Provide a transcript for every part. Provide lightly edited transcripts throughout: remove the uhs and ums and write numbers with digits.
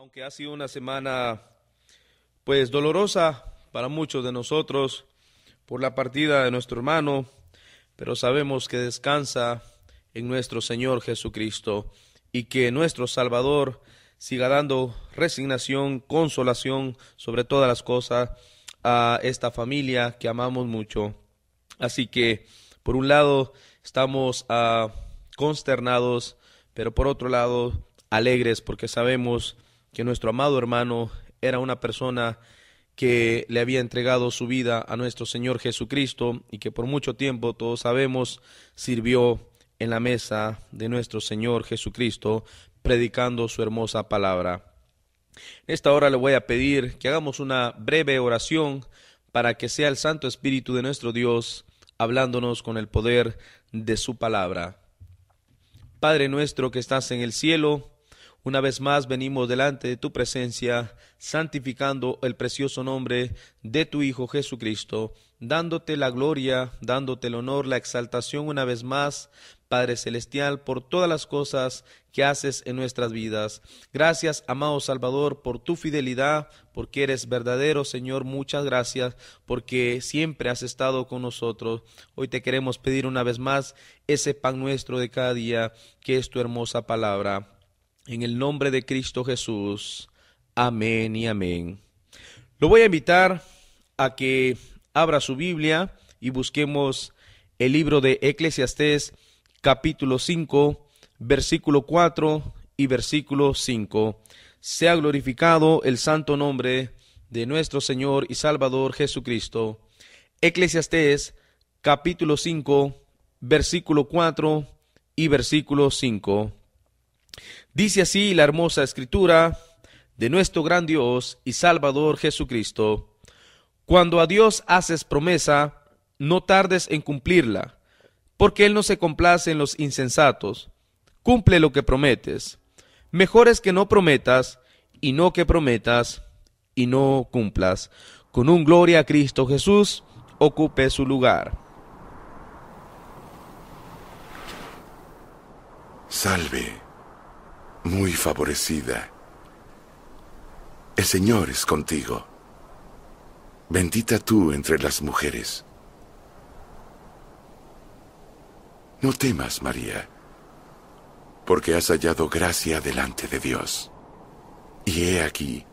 Aunque ha sido una semana pues dolorosa para muchos de nosotros por la partida de nuestro hermano, pero sabemos que descansa en nuestro Señor Jesucristo y que nuestro Salvador siga dando resignación, consolación sobre todas las cosas a esta familia que amamos mucho. Así que por un lado estamos consternados, pero por otro lado alegres porque sabemos que nuestro amado hermano era una persona que le había entregado su vida a nuestro Señor Jesucristo y que por mucho tiempo, todos sabemos, sirvió en la mesa de nuestro Señor Jesucristo, predicando su hermosa palabra. En esta hora le voy a pedir que hagamos una breve oración para que sea el Santo Espíritu de nuestro Dios hablándonos con el poder de su palabra. Padre nuestro que estás en el cielo, una vez más venimos delante de tu presencia, santificando el precioso nombre de tu Hijo Jesucristo, dándote la gloria, dándote el honor, la exaltación una vez más, Padre Celestial, por todas las cosas que haces en nuestras vidas. Gracias, amado Salvador, por tu fidelidad, porque eres verdadero, Señor. Muchas gracias, porque siempre has estado con nosotros. Hoy te queremos pedir una vez más ese pan nuestro de cada día, que es tu hermosa palabra. En el nombre de Cristo Jesús. Amén y amén. Lo voy a invitar a que abra su Biblia y busquemos el libro de Eclesiastés, capítulo 5, versículo 4 y versículo 5. Sea glorificado el santo nombre de nuestro Señor y Salvador Jesucristo. Eclesiastés, capítulo 5, versículo 4 y versículo 5. Dice así la hermosa escritura de nuestro gran Dios y Salvador Jesucristo: cuando a Dios haces promesa, no tardes en cumplirla, porque Él no se complace en los insensatos. Cumple lo que prometes. Mejor es que no prometas, y no que prometas, y no cumplas. Con un gloria a Cristo Jesús, ocupe su lugar. Salve, muy favorecida. El Señor es contigo. Bendita tú entre las mujeres. No temas, María, porque has hallado gracia delante de Dios. Y he aquí,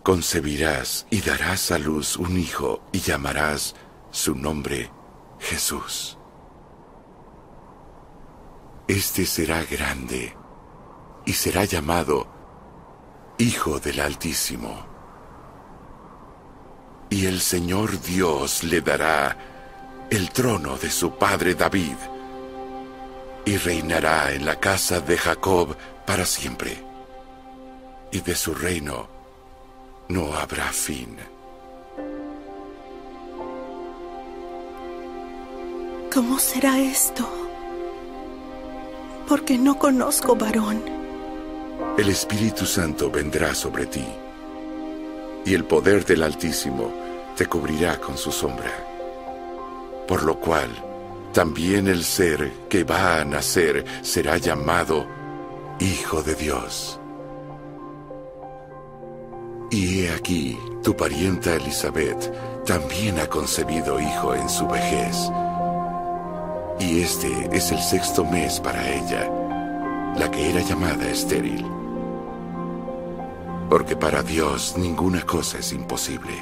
concebirás y darás a luz un hijo y llamarás su nombre Jesús. Este será grande y será llamado Hijo del Altísimo. Y el Señor Dios le dará el trono de su padre David, y reinará en la casa de Jacob para siempre, y de su reino no habrá fin. ¿Cómo será esto? Porque no conozco varón. El Espíritu Santo vendrá sobre ti, y el poder del Altísimo te cubrirá con su sombra. Por lo cual, también el ser que va a nacer será llamado Hijo de Dios. Y he aquí, tu parienta Elizabeth también ha concebido hijo en su vejez. Y este es el 6º mes para ella, la que era llamada estéril. Porque para Dios ninguna cosa es imposible.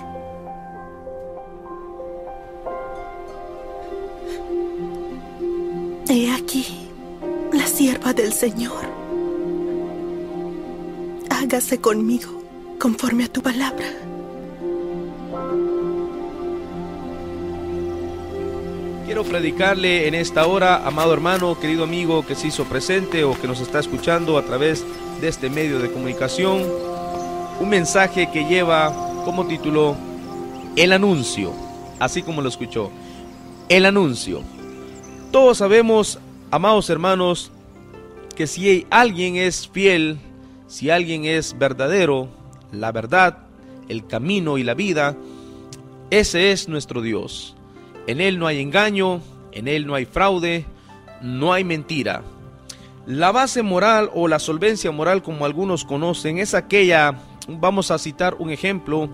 He aquí, la sierva del Señor. Hágase conmigo conforme a tu palabra. Quiero predicarle en esta hora, amado hermano, querido amigo que se hizo presente o que nos está escuchando a través de este medio de comunicación, un mensaje que lleva como título El Anuncio, así como lo escuchó, El Anuncio. Todos sabemos, amados hermanos, que si alguien es fiel, si alguien es verdadero, la verdad, el camino y la vida, ese es nuestro Dios. En Él no hay engaño, en Él no hay fraude, no hay mentira. La base moral o la solvencia moral, como algunos conocen, es aquella, vamos a citar un ejemplo,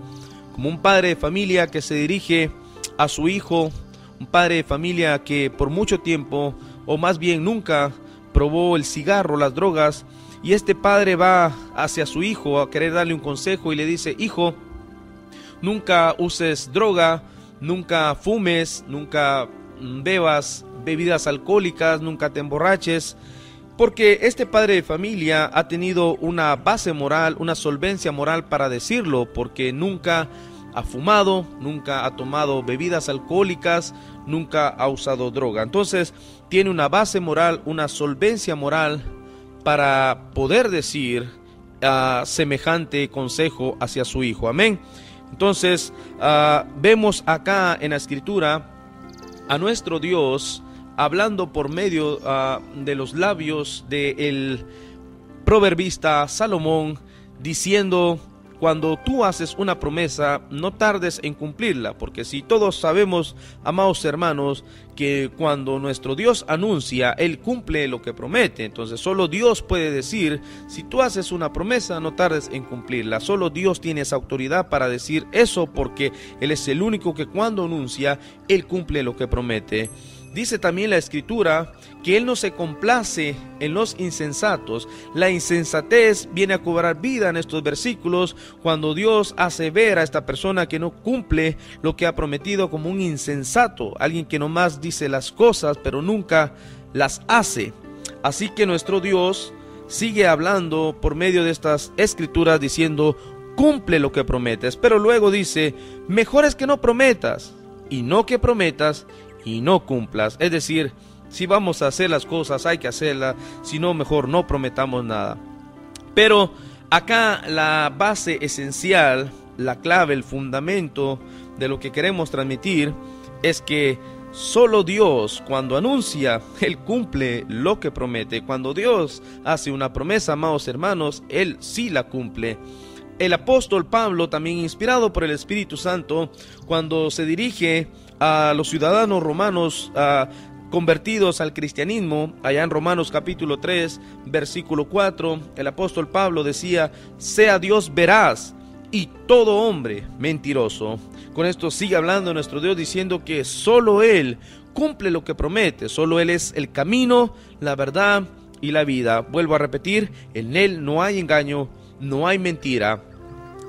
como un padre de familia que se dirige a su hijo, un padre de familia que por mucho tiempo, o más bien nunca, probó el cigarro, las drogas, y este padre va hacia su hijo a querer darle un consejo y le dice: hijo, nunca uses droga, nunca fumes, nunca bebas bebidas alcohólicas, nunca te emborraches, porque este padre de familia ha tenido una base moral, una solvencia moral para decirlo, porque nunca ha fumado, nunca ha tomado bebidas alcohólicas, nunca ha usado droga. Entonces tiene una base moral, una solvencia moral para poder decir semejante consejo hacia su hijo. Amén. Entonces vemos acá en la escritura a nuestro Dios hablando por medio de los labios del proverbista Salomón, diciendo: cuando tú haces una promesa, no tardes en cumplirla, porque si todos sabemos, amados hermanos, que cuando nuestro Dios anuncia, Él cumple lo que promete. Entonces solo Dios puede decir: si tú haces una promesa, no tardes en cumplirla. Solo Dios tiene esa autoridad para decir eso, porque Él es el único que cuando anuncia, Él cumple lo que promete. Dice también la Escritura que Él no se complace en los insensatos. La insensatez viene a cobrar vida en estos versículos cuando Dios hace ver a esta persona que no cumple lo que ha prometido como un insensato, alguien que nomás dice las cosas pero nunca las hace. Así que nuestro Dios sigue hablando por medio de estas escrituras diciendo: cumple lo que prometes. Pero luego dice: mejor es que no prometas y no que prometas y no cumplas. Es decir, si vamos a hacer las cosas, hay que hacerlas, si no, mejor no prometamos nada. Pero acá la base esencial, la clave, el fundamento de lo que queremos transmitir es que solo Dios, cuando anuncia, Él cumple lo que promete. Cuando Dios hace una promesa, amados hermanos, Él sí la cumple. El apóstol Pablo, también inspirado por el Espíritu Santo, cuando se dirige a los ciudadanos romanos convertidos al cristianismo, allá en Romanos capítulo 3, versículo 4, el apóstol Pablo decía: sea Dios veraz y todo hombre mentiroso. Con esto sigue hablando nuestro Dios, diciendo que solo Él cumple lo que promete, solo Él es el camino, la verdad y la vida. Vuelvo a repetir, en Él no hay engaño, no hay mentira.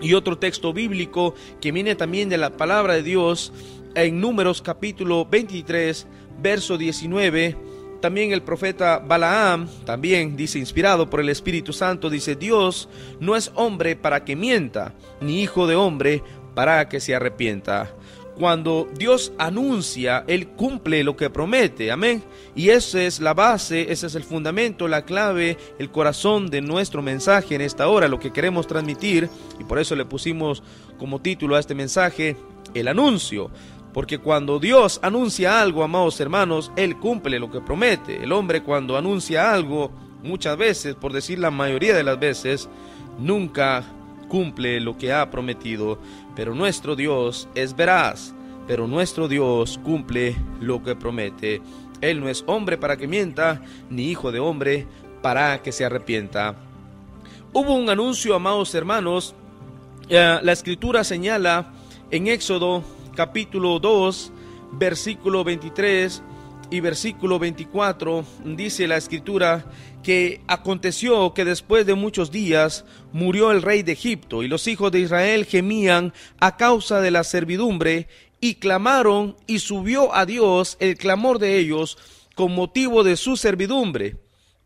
Y otro texto bíblico que viene también de la palabra de Dios, en Números capítulo 23, verso 19, también el profeta Balaam, también dice, inspirado por el Espíritu Santo, dice: Dios no es hombre para que mienta, ni hijo de hombre para que se arrepienta. Cuando Dios anuncia, Él cumple lo que promete, amén. Y esa es la base, ese es el fundamento, la clave, el corazón de nuestro mensaje en esta hora, lo que queremos transmitir. Y por eso le pusimos como título a este mensaje: el anuncio. Porque cuando Dios anuncia algo, amados hermanos, Él cumple lo que promete. El hombre, cuando anuncia algo, muchas veces, por decir la mayoría de las veces, nunca cumple lo que ha prometido. Pero nuestro Dios es veraz, pero nuestro Dios cumple lo que promete. Él no es hombre para que mienta, ni hijo de hombre para que se arrepienta. Hubo un anuncio, amados hermanos. La Escritura señala en Éxodo capítulo 2, versículo 23 y versículo 24, dice la Escritura que aconteció que después de muchos días murió el rey de Egipto, y los hijos de Israel gemían a causa de la servidumbre, y clamaron, y subió a Dios el clamor de ellos con motivo de su servidumbre.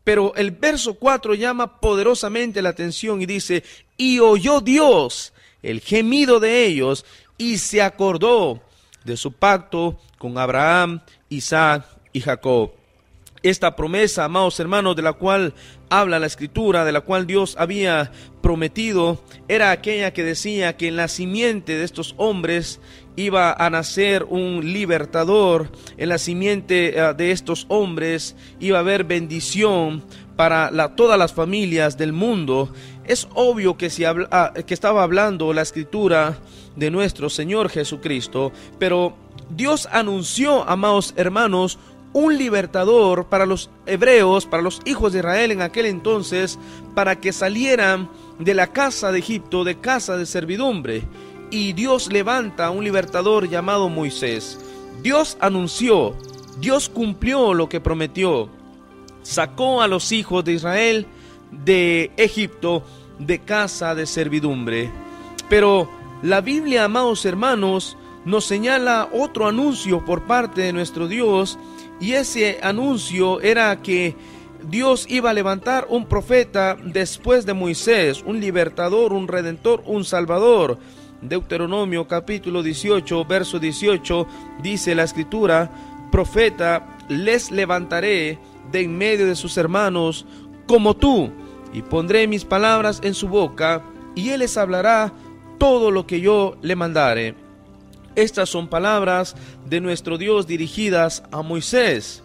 Pero el verso 4 llama poderosamente la atención y dice: y oyó Dios el gemido de ellos, y se acordó de su pacto con Abraham, Isaac y Jacob. Esta promesa, amados hermanos, de la cual habla la Escritura, de la cual Dios había prometido, era aquella que decía que en la simiente de estos hombres iba a nacer un libertador. En la simiente de estos hombres iba a haber bendición para todas las familias del mundo. Es obvio que, que estaba hablando la Escritura de nuestro Señor Jesucristo, pero Dios anunció, amados hermanos, un libertador para los hebreos, para los hijos de Israel en aquel entonces, para que salieran de la casa de Egipto, de casa de servidumbre. Y Dios levanta un libertador llamado Moisés. Dios anunció, Dios cumplió lo que prometió. Sacó a los hijos de Israel de Egipto, de casa de servidumbre. Pero la Biblia, amados hermanos, nos señala otro anuncio por parte de nuestro Dios, y ese anuncio era que Dios iba a levantar un profeta después de Moisés, un libertador, un redentor, un salvador. Deuteronomio capítulo 18, verso 18, dice la escritura: profeta les levantaré de en medio de sus hermanos como tú, y pondré mis palabras en su boca, y él les hablará todo lo que yo le mandare. Estas son palabras de nuestro Dios dirigidas a Moisés.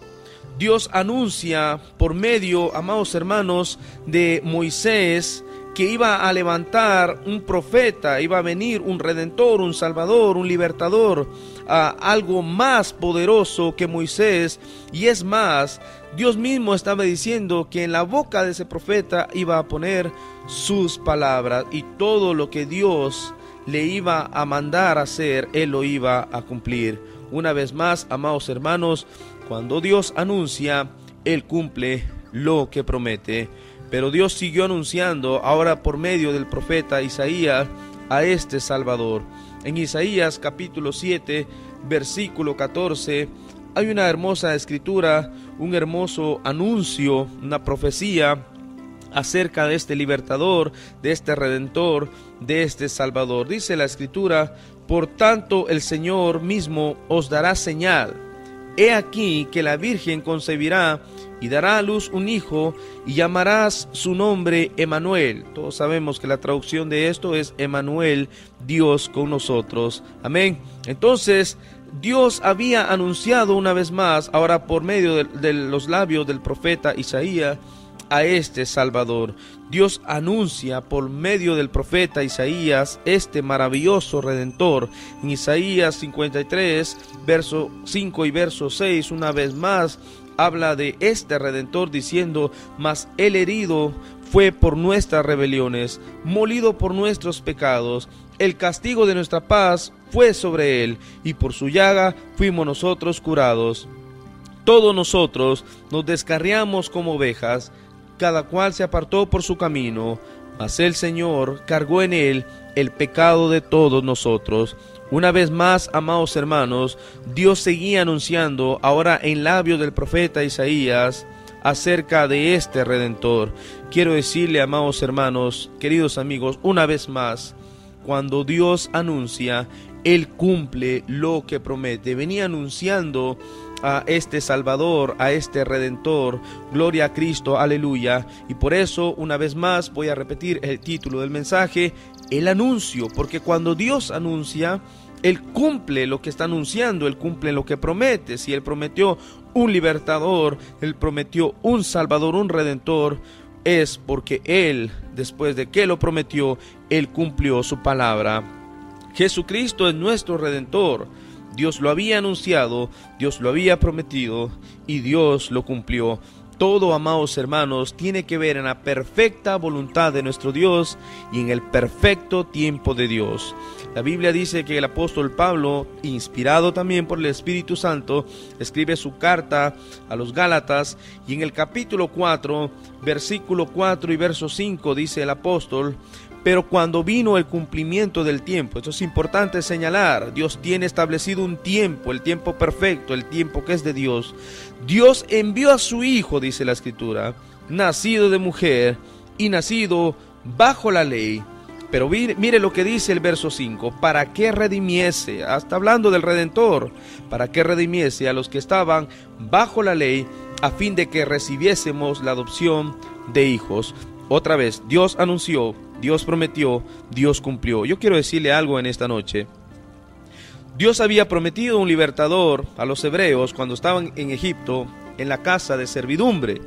Dios anuncia por medio, amados hermanos, de Moisés, que iba a levantar un profeta, iba a venir un redentor, un salvador, un libertador, algo más poderoso que Moisés. Y es más, Dios mismo estaba diciendo que en la boca de ese profeta iba a poner sus palabras, y todo lo que Dios le iba a mandar a hacer, él lo iba a cumplir. Una vez más, amados hermanos, cuando Dios anuncia, él cumple lo que promete. Pero Dios siguió anunciando ahora por medio del profeta Isaías a este Salvador. En Isaías capítulo 7, versículo 14, hay una hermosa escritura, un hermoso anuncio, una profecía acerca de este libertador, de este redentor, de este salvador. Dice la escritura: por tanto el Señor mismo os dará señal. He aquí que la Virgen concebirá y dará a luz un hijo, y llamarás su nombre Emmanuel. Todos sabemos que la traducción de esto es Emmanuel, Dios con nosotros. Amén. Entonces, Dios había anunciado una vez más, ahora por medio de los labios del profeta Isaías, a este Salvador. Dios anuncia por medio del profeta Isaías este maravilloso Redentor. En Isaías 53, verso 5 y verso 6, una vez más habla de este Redentor diciendo: mas el herido fue por nuestras rebeliones, molido por nuestros pecados, el castigo de nuestra paz fue sobre él, y por su llaga fuimos nosotros curados. Todos nosotros nos descarriamos como ovejas, cada cual se apartó por su camino, mas el Señor cargó en él el pecado de todos nosotros. Una vez más, amados hermanos, Dios seguía anunciando ahora en labios del profeta Isaías acerca de este Redentor. Quiero decirle, amados hermanos, queridos amigos, una vez más, cuando Dios anuncia, Él cumple lo que promete. Venía anunciando a este Salvador, a este Redentor. Gloria a Cristo, aleluya. Y por eso, una vez más, voy a repetir el título del mensaje: el anuncio, porque cuando Dios anuncia, Él cumple lo que está anunciando, Él cumple lo que promete. Si Él prometió un libertador, Él prometió un Salvador, un Redentor, es porque Él, después de que lo prometió, Él cumplió su palabra. Jesucristo es nuestro Redentor. Dios lo había anunciado, Dios lo había prometido y Dios lo cumplió. Todo, amados hermanos, tiene que ver en la perfecta voluntad de nuestro Dios y en el perfecto tiempo de Dios. La Biblia dice que el apóstol Pablo, inspirado también por el Espíritu Santo, escribe su carta a los Gálatas, y en el capítulo 4, versículo 4 y verso 5 dice el apóstol: pero cuando vino el cumplimiento del tiempo, esto es importante señalar, Dios tiene establecido un tiempo, el tiempo perfecto, el tiempo que es de Dios. Dios envió a su Hijo, dice la Escritura, nacido de mujer y nacido bajo la ley. Pero mire lo que dice el verso 5, para que redimiese, está hablando del Redentor, para que redimiese a los que estaban bajo la ley, a fin de que recibiésemos la adopción de hijos. Otra vez, Dios anunció, Dios prometió, Dios cumplió. Yo quiero decirle algo en esta noche. Dios había prometido un libertador a los hebreos cuando estaban en Egipto, en la casa de servidumbre.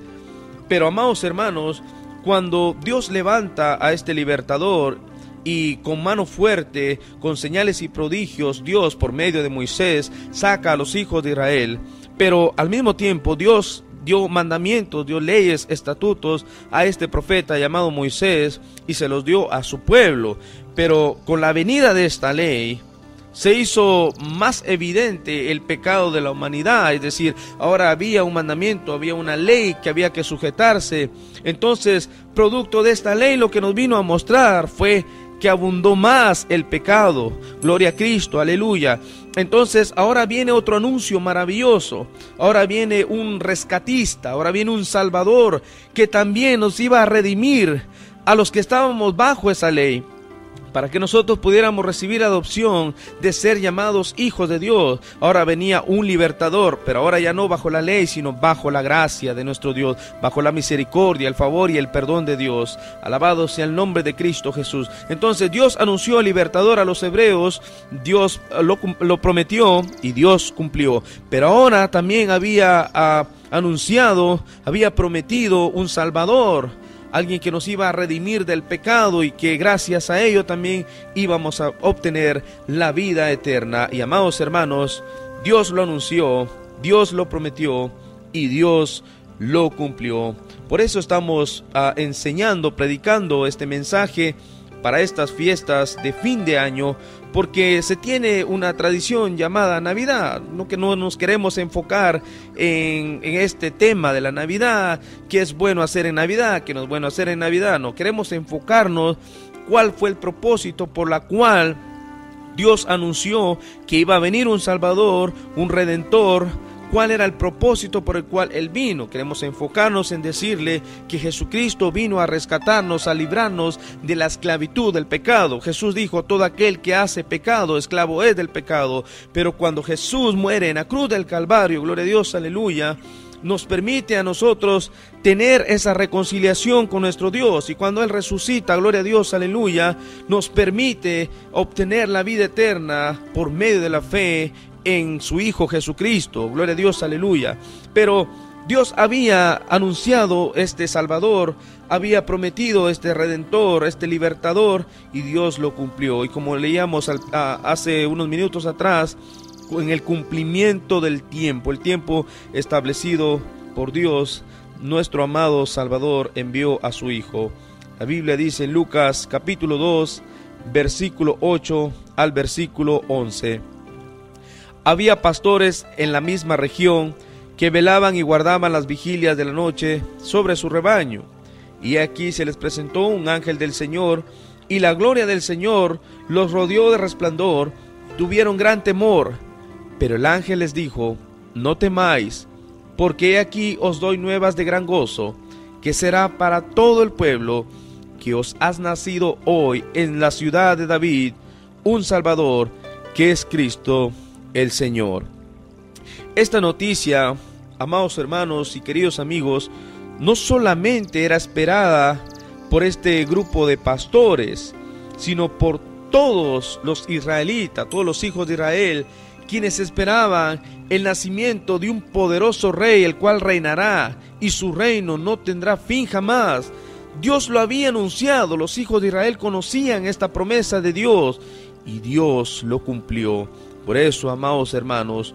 Pero, amados hermanos, cuando Dios levanta a este libertador y con mano fuerte, con señales y prodigios, Dios por medio de Moisés saca a los hijos de Israel, pero al mismo tiempo Dios dio mandamientos, dio leyes, estatutos a este profeta llamado Moisés y se los dio a su pueblo. Pero con la venida de esta ley se hizo más evidente el pecado de la humanidad, es decir, ahora había un mandamiento, había una ley que había que sujetarse. Entonces, producto de esta ley, lo que nos vino a mostrar fue que abundó más el pecado. Gloria a Cristo, aleluya. Entonces ahora viene otro anuncio maravilloso, ahora viene un rescatista, ahora viene un salvador que también nos iba a redimir a los que estábamos bajo esa ley, para que nosotros pudiéramos recibir adopción de ser llamados hijos de Dios. Ahora venía un libertador, pero ahora ya no bajo la ley, sino bajo la gracia de nuestro Dios, bajo la misericordia, el favor y el perdón de Dios. Alabado sea el nombre de Cristo Jesús. Entonces Dios anunció al libertador a los hebreos, Dios lo prometió y Dios cumplió. Pero ahora también había anunciado, había prometido un salvador, alguien que nos iba a redimir del pecado y que gracias a ello también íbamos a obtener la vida eterna. Y amados hermanos, Dios lo anunció, Dios lo prometió y Dios lo cumplió. Por eso estamos enseñando, predicando este mensaje para estas fiestas de fin de año, porque se tiene una tradición llamada Navidad. No que no nos queremos enfocar en este tema de la Navidad, qué es bueno hacer en Navidad, qué no es bueno hacer en Navidad. No, queremos enfocarnos cuál fue el propósito por la cual Dios anunció que iba a venir un Salvador, un Redentor. ¿Cuál era el propósito por el cual Él vino? Queremos enfocarnos en decirle que Jesucristo vino a rescatarnos, a librarnos de la esclavitud del pecado. Jesús dijo: todo aquel que hace pecado, esclavo es del pecado. Pero cuando Jesús muere en la cruz del Calvario, gloria a Dios, aleluya, nos permite a nosotros tener esa reconciliación con nuestro Dios. Y cuando Él resucita, gloria a Dios, aleluya, nos permite obtener la vida eterna por medio de la fe en su Hijo Jesucristo. Gloria a Dios, aleluya. Pero Dios había anunciado este Salvador, había prometido este Redentor, este Libertador, y Dios lo cumplió. Y como leíamos hace unos minutos atrás, en el cumplimiento del tiempo, el tiempo establecido por Dios, nuestro amado Salvador envió a su Hijo. La Biblia dice en Lucas capítulo 2, versículo 8 al versículo 11. Había pastores en la misma región que velaban y guardaban las vigilias de la noche sobre su rebaño. Y aquí se les presentó un ángel del Señor, y la gloria del Señor los rodeó de resplandor. Tuvieron gran temor. Pero el ángel les dijo: no temáis, porque he aquí os doy nuevas de gran gozo, que será para todo el pueblo, que os has nacido hoy en la ciudad de David un Salvador, que es Cristo el Señor. Esta noticia, amados hermanos y queridos amigos, no solamente era esperada por este grupo de pastores, sino por todos los israelitas, todos los hijos de Israel, quienes esperaban el nacimiento de un poderoso rey, el cual reinará, y su reino no tendrá fin jamás. Dios lo había anunciado, los hijos de Israel conocían esta promesa de Dios, y Dios lo cumplió. Por eso, amados hermanos,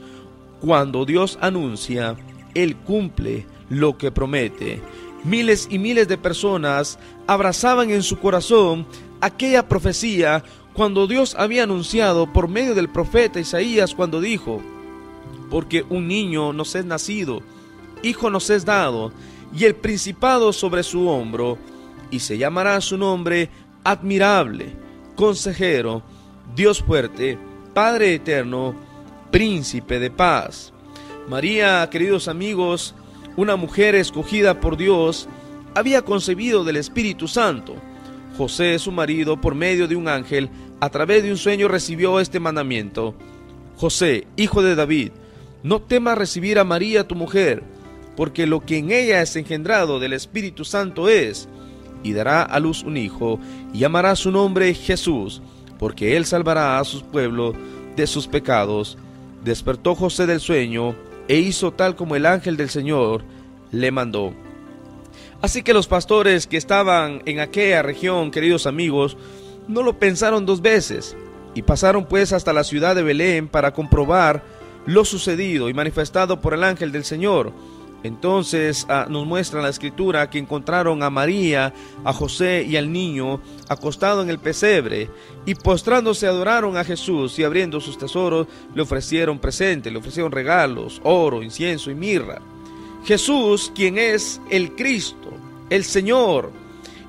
cuando Dios anuncia, Él cumple lo que promete. Miles y miles de personas abrazaban en su corazón aquella profecía cuando Dios había anunciado por medio del profeta Isaías, cuando dijo: porque un niño nos es nacido, hijo nos es dado, y el principado sobre su hombro, y se llamará su nombre Admirable, Consejero, Dios fuerte, Padre eterno, Príncipe de paz. María, queridos amigos, una mujer escogida por Dios, había concebido del Espíritu Santo. José, su marido, por medio de un ángel, a través de un sueño, recibió este mandamiento: José, hijo de David, no temas recibir a María tu mujer, porque lo que en ella es engendrado del Espíritu Santo es, y dará a luz un hijo, y llamará su nombre Jesús, porque él salvará a sus pueblos de sus pecados. Despertó José del sueño, e hizo tal como el ángel del Señor le mandó. Así que los pastores que estaban en aquella región, queridos amigos, no lo pensaron dos veces, y pasaron pues hasta la ciudad de Belén para comprobar lo sucedido y manifestado por el ángel del Señor. Entonces nos muestra la escritura que encontraron a María, a José y al niño acostado en el pesebre, y postrándose adoraron a Jesús, y abriendo sus tesoros le ofrecieron presentes, le ofrecieron regalos, oro, incienso y mirra. Jesús, quien es el Cristo, el Señor,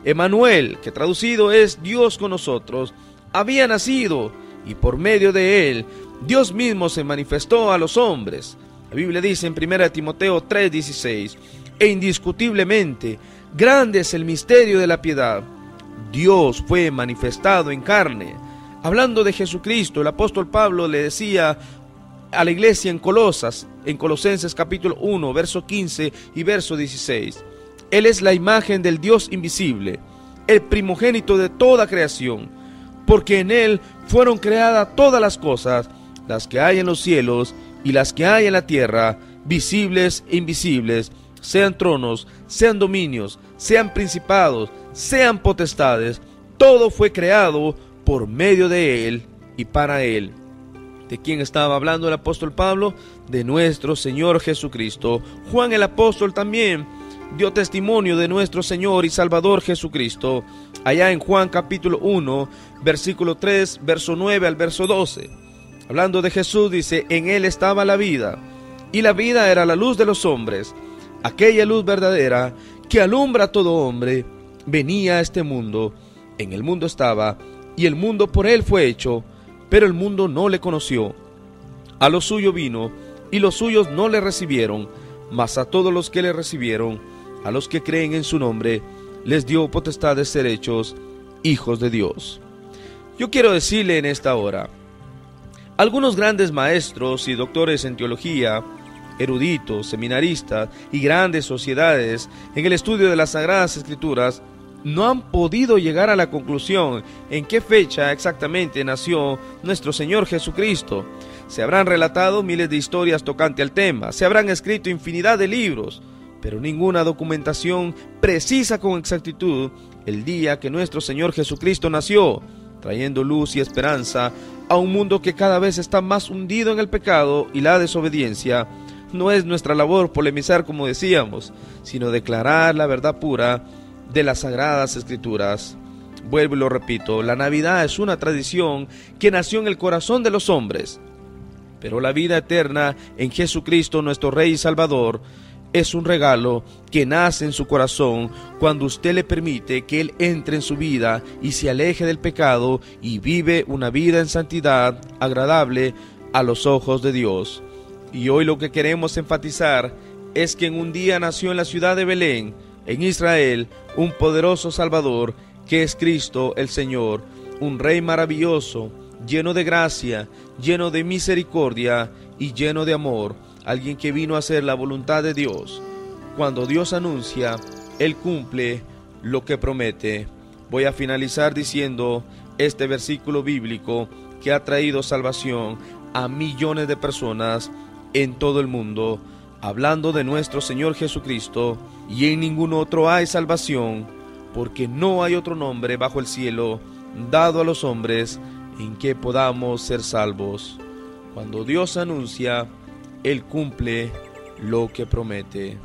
Emmanuel, que traducido es Dios con nosotros, había nacido, y por medio de él Dios mismo se manifestó a los hombres. La Biblia dice en 1 Timoteo 3:16, e indiscutiblemente grande es el misterio de la piedad. Dios fue manifestado en carne. Hablando de Jesucristo, el apóstol Pablo le decía a la iglesia en Colosenses capítulo 1, verso 15 y verso 16, Él es la imagen del Dios invisible, el primogénito de toda creación, porque en Él fueron creadas todas las cosas, las que hay en los cielos y las que hay en la tierra, visibles e invisibles, sean tronos, sean dominios, sean principados, sean potestades, todo fue creado por medio de Él y para Él. ¿De quién estaba hablando el apóstol Pablo? De nuestro Señor Jesucristo. Juan el apóstol también dio testimonio de nuestro Señor y Salvador Jesucristo, allá en Juan capítulo 1, versículo 3, verso 9 al verso 12. Hablando de Jesús, dice, en Él estaba la vida, y la vida era la luz de los hombres. Aquella luz verdadera que alumbra a todo hombre, venía a este mundo. En el mundo estaba, y el mundo por Él fue hecho, pero el mundo no le conoció. A lo suyo vino, y los suyos no le recibieron, mas a todos los que le recibieron, a los que creen en su nombre, les dio potestad de ser hechos hijos de Dios. Yo quiero decirle en esta hora, algunos grandes maestros y doctores en teología, eruditos, seminaristas y grandes sociedades en el estudio de las Sagradas Escrituras no han podido llegar a la conclusión en qué fecha exactamente nació nuestro Señor Jesucristo. Se habrán relatado miles de historias tocante al tema, se habrán escrito infinidad de libros, pero ninguna documentación precisa con exactitud el día que nuestro Señor Jesucristo nació, trayendo luz y esperanza a un mundo que cada vez está más hundido en el pecado y la desobediencia. No es nuestra labor polemizar, como decíamos, sino declarar la verdad pura de las Sagradas Escrituras. Vuelvo y lo repito, la Navidad es una tradición que nació en el corazón de los hombres, pero la vida eterna en Jesucristo, nuestro Rey y Salvador, es un regalo que nace en su corazón cuando usted le permite que Él entre en su vida y se aleje del pecado y vive una vida en santidad agradable a los ojos de Dios. Y hoy lo que queremos enfatizar es que en un día nació en la ciudad de Belén, en Israel, un poderoso Salvador que es Cristo el Señor, un Rey maravilloso, lleno de gracia, lleno de misericordia y lleno de amor. Alguien que vino a hacer la voluntad de Dios. Cuando Dios anuncia, Él cumple lo que promete. Voy a finalizar diciendo este versículo bíblico que ha traído salvación a millones de personas en todo el mundo, hablando de nuestro Señor Jesucristo, y en ningún otro hay salvación, porque no hay otro nombre bajo el cielo dado a los hombres en que podamos ser salvos. Cuando Dios anuncia, Él cumple lo que promete.